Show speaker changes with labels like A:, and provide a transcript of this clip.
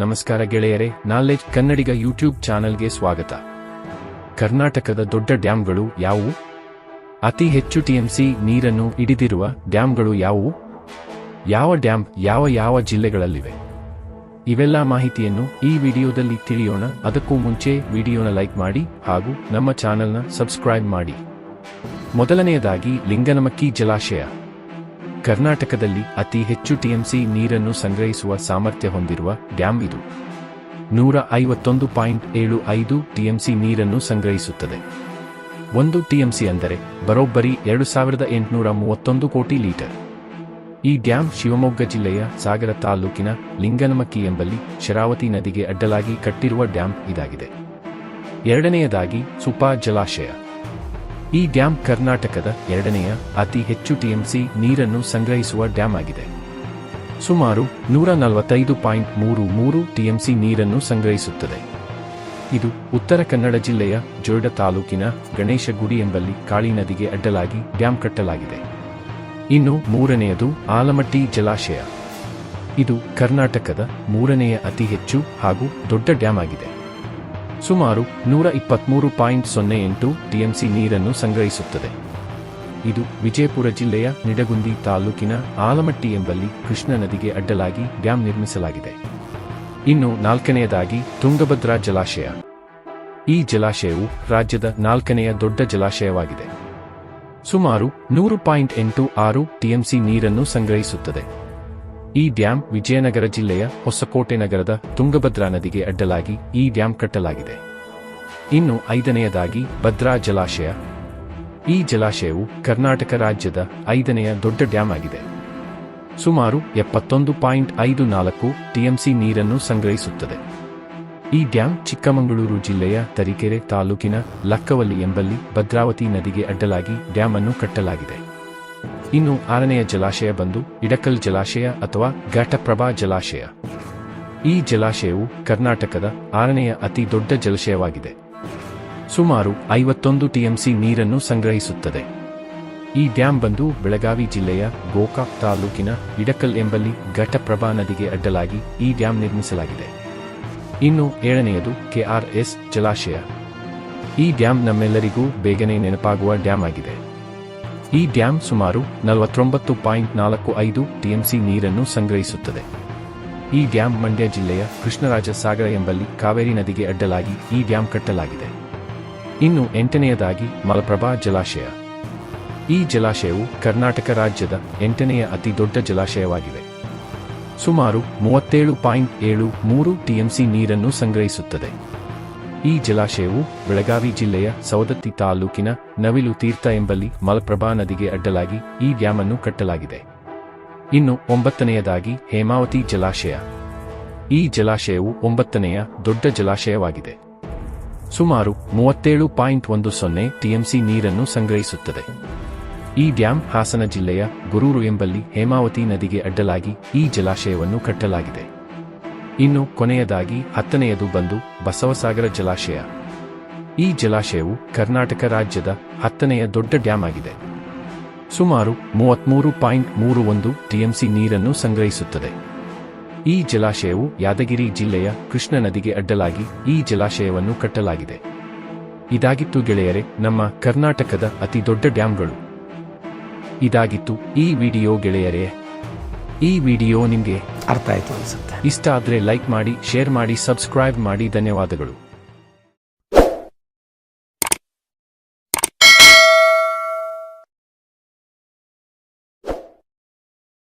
A: ನಮಸ್ಕಾರ ಗೆಳೆಯರೇ, ನಾಲೆಡ್ಜ್ ಕನ್ನಡಿಗ ಯೂಟ್ಯೂಬ್ ಚಾನೆಲ್ಗೆ ಸ್ವಾಗತ. ಕರ್ನಾಟಕದ ದೊಡ್ಡ ಡ್ಯಾಂಗಳು ಯಾವುವು? ಅತಿ ಹೆಚ್ಚು ಟಿಎಂಸಿ ನೀರನ್ನು ಹಿಡಿದಿರುವ ಡ್ಯಾಂಗಳು ಯಾವುವು? ಯಾವ ಡ್ಯಾಂ ಯಾವ ಜಿಲ್ಲೆಗಳಲ್ಲಿವೆ? ಇವೆಲ್ಲ ಮಾಹಿತಿಯನ್ನು ಈ ವಿಡಿಯೋದಲ್ಲಿ ತಿಳಿಯೋಣ. ಅದಕ್ಕೂ ಮುಂಚೆ ವಿಡಿಯೋನ ಲೈಕ್ ಮಾಡಿ ಹಾಗೂ ನಮ್ಮ ಚಾನೆಲ್ನ ಸಬ್ಸ್ಕ್ರೈಬ್ ಮಾಡಿ. ಮೊದಲನೆಯದಾಗಿ ಲಿಂಗನಮಕ್ಕಿ ಜಲಾಶಯ. ಕರ್ನಾಟಕದಲ್ಲಿ ಅತಿ ಹೆಚ್ಚು ಟಿಎಂಸಿ ನೀರನ್ನು ಸಂಗ್ರಹಿಸುವ ಸಾಮರ್ಥ್ಯ ಹೊಂದಿರುವ ಡ್ಯಾಂ ಇದು. 151.75 ಟಿಎಂಸಿ ನೀರನ್ನು ಸಂಗ್ರಹಿಸುತ್ತದೆ. 1 ಟಿಎಂಸಿ ಅಂದರೆ ಬರೋಬ್ಬರಿ 2831 ಕೋಟಿ ಲೀಟರ್. ಈ ಡ್ಯಾಂ ಶಿವಮೊಗ್ಗ ಜಿಲ್ಲೆಯ ಸಾಗರ ತಾಲೂಕಿನ ಲಿಂಗನಮಕ್ಕಿ ಎಂಬಲ್ಲಿ ಶರಾವತಿ ನದಿಗೆ ಅಡ್ಡಲಾಗಿ ಕಟ್ಟಿರುವ ಡ್ಯಾಂ ಇದಾಗಿದೆ. ಎರಡನೆಯದಾಗಿ ಸುಪಾ ಜಲಾಶಯ. ಈ ಡ್ಯಾಂ ಕರ್ನಾಟಕದ ಎರಡನೆಯ ಅತಿ ಹೆಚ್ಚು ಟಿಎಂಸಿ ನೀರನ್ನು ಸಂಗ್ರಹಿಸುವ ಡ್ಯಾಂ ಆಗಿದೆ. ಸುಮಾರು 145.33 ಟಿಎಂಸಿ ನೀರನ್ನು ಸಂಗ್ರಹಿಸುತ್ತದೆ. ಇದು ಉತ್ತರ ಕನ್ನಡ ಜಿಲ್ಲೆಯ ಜೊಯ್ಡಾ ತಾಲೂಕಿನ ಗಣೇಶಗುಡಿ ಎಂಬಲ್ಲಿ ಕಾಳಿ ನದಿಗೆ ಅಡ್ಡಲಾಗಿ ಡ್ಯಾಂ ಕಟ್ಟಲಾಗಿದೆ. ಇನ್ನು ಮೂರನೆಯದು ಆಲಮಟ್ಟಿ ಜಲಾಶಯ. ಇದು ಕರ್ನಾಟಕದ ಮೂರನೆಯ ಅತಿ ಹೆಚ್ಚು ಹಾಗೂ ದೊಡ್ಡ ಡ್ಯಾಂ ಆಗಿದೆ. ಸುಮಾರು 123.08 ಟಿಎಂಸಿ ನೀರನ್ನು ಸಂಗ್ರಹಿಸುತ್ತದೆ. ಇದು ವಿಜಯಪುರ ಜಿಲ್ಲೆಯ ನಿಡಗುಂದಿ ತಾಲೂಕಿನ ಆಲಮಟ್ಟಿ ಎಂಬಲ್ಲಿ ಕೃಷ್ಣ ನದಿಗೆ ಅಡ್ಡಲಾಗಿ ಡ್ಯಾಂ ನಿರ್ಮಿಸಲಾಗಿದೆ. ಇನ್ನು ನಾಲ್ಕನೆಯದಾಗಿ ತುಂಗಭದ್ರಾ ಜಲಾಶಯ. ಈ ಜಲಾಶಯವು ರಾಜ್ಯದ ನಾಲ್ಕನೆಯ ದೊಡ್ಡ ಜಲಾಶಯವಾಗಿದೆ. ಸುಮಾರು 100.86 ಟಿಎಂಸಿ ನೀರನ್ನು ಸಂಗ್ರಹಿಸುತ್ತದೆ. ಈ ಡ್ಯಾಂ ವಿಜಯನಗರ ಜಿಲ್ಲೆಯ ಹೊಸಕೋಟೆ ನಗರದ ತುಂಗಭದ್ರಾ ನದಿಗೆ ಅಡ್ಡಲಾಗಿ ಈ ಡ್ಯಾಂ ಕಟ್ಟಲಾಗಿದೆ. ಇನ್ನು ಐದನೆಯದಾಗಿ ಭದ್ರಾ ಜಲಾಶಯ. ಈ ಜಲಾಶಯವು ಕರ್ನಾಟಕ ರಾಜ್ಯದ ಐದನೆಯ ದೊಡ್ಡ ಡ್ಯಾಂ ಆಗಿದೆ. ಸುಮಾರು 71.54 ಟಿಎಂಸಿ ನೀರನ್ನು ಸಂಗ್ರಹಿಸುತ್ತದೆ. ಈ ಡ್ಯಾಂ ಚಿಕ್ಕಮಗಳೂರು ಜಿಲ್ಲೆಯ ತರೀಕೆರೆ ತಾಲೂಕಿನ ಲಕ್ಕವಲ್ಲಿ ಎಂಬಲ್ಲಿ ಭದ್ರಾವತಿ ನದಿಗೆ ಅಡ್ಡಲಾಗಿ ಡ್ಯಾಂ ಅನ್ನು ಕಟ್ಟಲಾಗಿದೆ. ಇನ್ನು ಆರನೆಯ ಜಲಾಶಯ ಬಂದು ಇಡಕಲ್ ಜಲಾಶಯ ಅಥವಾ ಘಟಪ್ರಭಾ ಜಲಾಶಯ. ಈ ಜಲಾಶಯವು ಕರ್ನಾಟಕದ ಆರನೆಯ ಅತಿ ದೊಡ್ಡ ಜಲಾಶಯವಾಗಿದೆ. ಸುಮಾರು 51 ಟಿಎಂಸಿ ನೀರನ್ನು ಸಂಗ್ರಹಿಸುತ್ತದೆ. ಈ ಡ್ಯಾಂ ಬಂದು ಬೆಳಗಾವಿ ಜಿಲ್ಲೆಯ ಗೋಕಾಕ್ ತಾಲೂಕಿನ ಇಡಕಲ್ ಎಂಬಲ್ಲಿ ಘಟಪ್ರಭಾ ನದಿಗೆ ಅಡ್ಡಲಾಗಿ ಈ ಡ್ಯಾಂ ನಿರ್ಮಿಸಲಾಗಿದೆ. ಇನ್ನು ಏಳನೆಯದು ಕೆಆರ್ಎಸ್ ಜಲಾಶಯ. ಈ ಡ್ಯಾಂ ನಮ್ಮೆಲ್ಲರಿಗೂ ಬೇಗನೆ ನೆನಪಾಗುವ ಡ್ಯಾಂ ಆಗಿದೆ. ಈ ಡ್ಯಾಂ ಸುಮಾರು 49.45 ಟಿಎಂಸಿ ನೀರನ್ನು ಸಂಗ್ರಹಿಸುತ್ತದೆ. ಈ ಡ್ಯಾಂ ಮಂಡ್ಯ ಜಿಲ್ಲೆಯ ಕೃಷ್ಣರಾಜ ಸಾಗರ ಎಂಬಲ್ಲಿ ಕಾವೇರಿ ನದಿಗೆ ಅಡ್ಡಲಾಗಿ ಈ ಡ್ಯಾಂ ಕಟ್ಟಲಾಗಿದೆ. ಇನ್ನು ಎಂಟನೆಯದಾಗಿ ಮಲಪ್ರಭಾ ಜಲಾಶಯ. ಈ ಜಲಾಶಯವು ಕರ್ನಾಟಕ ರಾಜ್ಯದ ಎಂಟನೆಯ ಅತಿ ದೊಡ್ಡ ಜಲಾಶಯವಾಗಿದೆ. ಸುಮಾರು 37.73 ಟಿಎಂಸಿ ನೀರನ್ನು ಸಂಗ್ರಹಿಸುತ್ತದೆ. ಈ ಜಲಾಶಯವು ಬೆಳಗಾವಿ ಜಿಲ್ಲೆಯ ಸವದತ್ತಿ ತಾಲೂಕಿನ ನವಿಲು ತೀರ್ಥ ಎಂಬಲ್ಲಿ ಮಲಪ್ರಭಾ ನದಿಗೆ ಅಡ್ಡಲಾಗಿ ಈ ಡ್ಯಾಂ ಅನ್ನು ಕಟ್ಟಲಾಗಿದೆ. ಇನ್ನು ಒಂಬತ್ತನೆಯದಾಗಿ ಹೇಮಾವತಿ ಜಲಾಶಯ. ಈ ಜಲಾಶಯವು ಒಂಬತ್ತನೆಯ ದೊಡ್ಡ ಜಲಾಶಯವಾಗಿದೆ. ಸುಮಾರು 37.10 ಟಿಎಂಸಿ ನೀರನ್ನು ಸಂಗ್ರಹಿಸುತ್ತದೆ. ಈ ಡ್ಯಾಂ ಹಾಸನ ಜಿಲ್ಲೆಯ ಗೊರೂರು ಎಂಬಲ್ಲಿ ಹೇಮಾವತಿ ನದಿಗೆ ಅಡ್ಡಲಾಗಿ ಈ ಜಲಾಶಯವನ್ನು ಕಟ್ಟಲಾಗಿದೆ. ಇನ್ನು ಕೊನೆಯದಾಗಿ ಹತ್ತನೆಯದು ಬಂದು ಬಸವಸಾಗರ ಜಲಾಶಯ. ಈ ಜಲಾಶಯವು ಕರ್ನಾಟಕ ರಾಜ್ಯದ 10ನೆಯ ದೊಡ್ಡ ಡ್ಯಾಂ ಆಗಿದೆ. ಸುಮಾರು 33.31 ಟಿಎಂಸಿ ನೀರನ್ನು ಸಂಗ್ರಹಿಸುತ್ತದೆ. ಈ ಜಲಾಶಯವು ಯಾದಗಿರಿ ಜಿಲ್ಲೆಯ ಕೃಷ್ಣ ನದಿಗೆ ಅಡ್ಡಲಾಗಿ ಈ ಜಲಾಶಯವನ್ನು ಕಟ್ಟಲಾಗಿದೆ. ಇದಾಗಿತ್ತು ಗೆಳೆಯರೆ ನಮ್ಮ ಕರ್ನಾಟಕದ ಅತಿ ದೊಡ್ಡ ಡ್ಯಾಂಗಳು. ಇದಾಗಿತ್ತು ಈ ವಿಡಿಯೋ ಗೆಳೆಯರೇ. ಈ ವಿಡಿಯೋ ನಿಮಗೆ
B: ಅರ್ಥ ಆಯ್ತು ಅನ್ಸುತ್ತೆ.
A: ಇಷ್ಟ ಆದ್ರೆ ಲೈಕ್ ಮಾಡಿ, ಶೇರ್ ಮಾಡಿ, ಸಬ್ಸ್ಕ್ರೈಬ್ ಮಾಡಿ. ಧನ್ಯವಾದಗಳು.